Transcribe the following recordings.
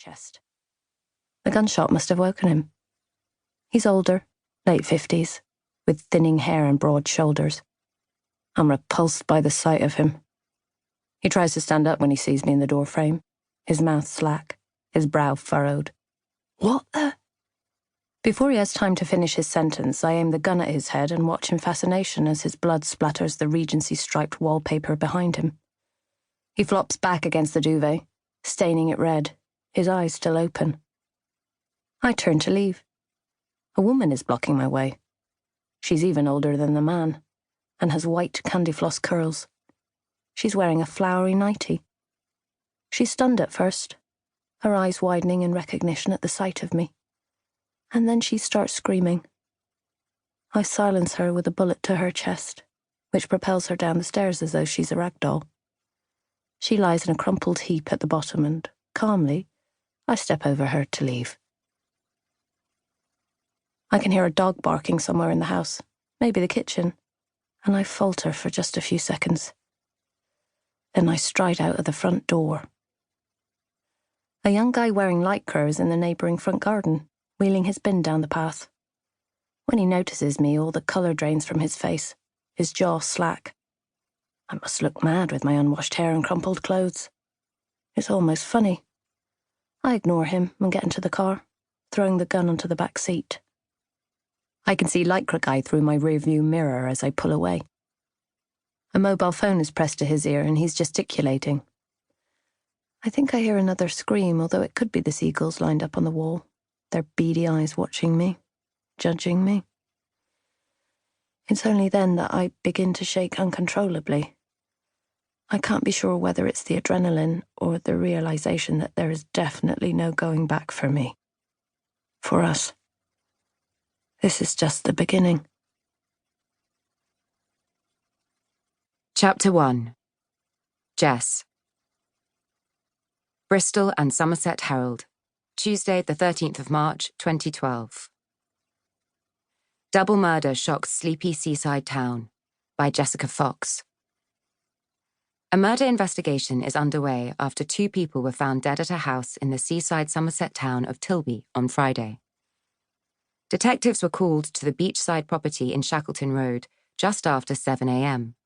chest. The gunshot must have woken him. He's older, late 50s, with thinning hair and broad shoulders. I'm repulsed by the sight of him. He tries to stand up when he sees me in the doorframe, his mouth slack, his brow furrowed. What the? Before he has time to finish his sentence, I aim the gun at his head and watch in fascination as his blood splatters the Regency-striped wallpaper behind him. He flops back against the duvet, staining it red, his eyes still open. I turn to leave. A woman is blocking my way. She's even older than the man, and has white candy floss curls. She's wearing a flowery nightie. She's stunned at first, her eyes widening in recognition at the sight of me. And then she starts screaming. I silence her with a bullet to her chest, which propels her down the stairs as though she's a rag doll. She lies in a crumpled heap at the bottom and, calmly, I step over her to leave. I can hear a dog barking somewhere in the house, maybe the kitchen, and I falter for just a few seconds. Then I stride out of the front door. A young guy wearing lycra is in the neighbouring front garden, wheeling his bin down the path. When he notices me, all the colour drains from his face, his jaw slack. I must look mad with my unwashed hair and crumpled clothes. It's almost funny. I ignore him and get into the car, throwing the gun onto the back seat. I can see lycra guy through my rearview mirror as I pull away. A mobile phone is pressed to his ear and he's gesticulating. I think I hear another scream, although it could be the seagulls lined up on the wall, their beady eyes watching me, judging me. It's only then that I begin to shake uncontrollably. I can't be sure whether it's the adrenaline or the realization that there is definitely no going back for me. For us. This is just the beginning. Chapter 1. Jess. Bristol and Somerset Herald, Tuesday the 13th of March, 2012. Double Murder Shocks Sleepy Seaside Town, by Jessica Fox. A murder investigation is underway after 2 people were found dead at a house in the seaside Somerset town of Tilby on Friday. Detectives were called to the beachside property in Shackleton Road just after 7 a.m.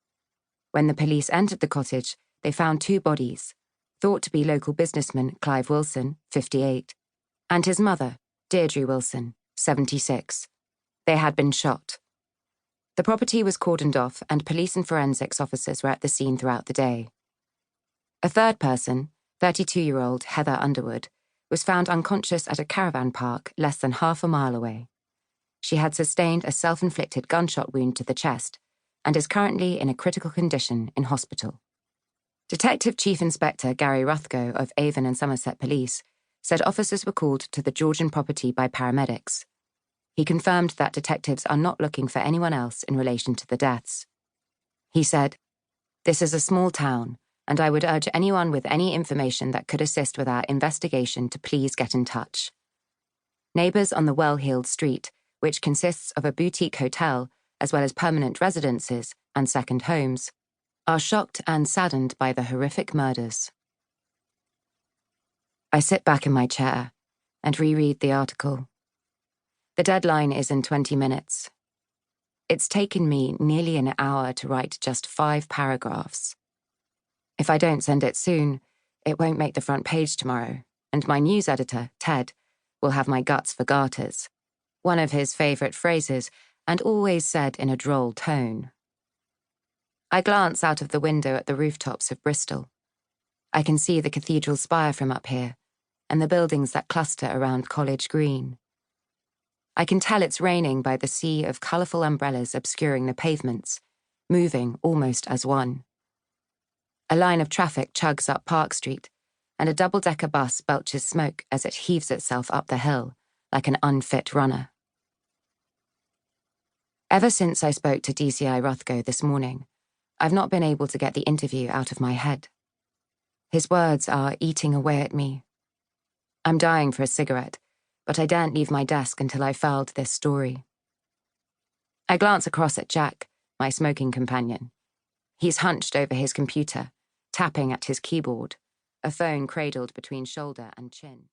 When the police entered the cottage, they found 2 bodies, thought to be local businessman Clive Wilson, 58, and his mother, Deirdre Wilson, 76. They had been shot. The property was cordoned off and police and forensics officers were at the scene throughout the day. A third person, 32-year-old Heather Underwood, was found unconscious at a caravan park less than half a mile away. She had sustained a self-inflicted gunshot wound to the chest and is currently in a critical condition in hospital. Detective Chief Inspector Gary Ruthgo of Avon and Somerset Police said officers were called to the Georgian property by paramedics. He confirmed that detectives are not looking for anyone else in relation to the deaths. He said, "This is a small town, and I would urge anyone with any information that could assist with our investigation to please get in touch." Neighbours on the well-heeled street, which consists of a boutique hotel, as well as permanent residences and second homes, are shocked and saddened by the horrific murders. I sit back in my chair and reread the article. The deadline is in 20 minutes. It's taken me nearly an hour to write just 5 paragraphs. If I don't send it soon, it won't make the front page tomorrow, and my news editor, Ted, will have my guts for garters, one of his favourite phrases, and always said in a droll tone. I glance out of the window at the rooftops of Bristol. I can see the cathedral spire from up here, and the buildings that cluster around College Green. I can tell it's raining by the sea of colourful umbrellas obscuring the pavements, moving almost as one. A line of traffic chugs up Park Street, and a double-decker bus belches smoke as it heaves itself up the hill, like an unfit runner. Ever since I spoke to DCI Ruthgo this morning, I've not been able to get the interview out of my head. His words are eating away at me. I'm dying for a cigarette, but I daren't leave my desk until I filed this story. I glance across at Jack, my smoking companion. He's hunched over his computer, tapping at his keyboard, a phone cradled between shoulder and chin.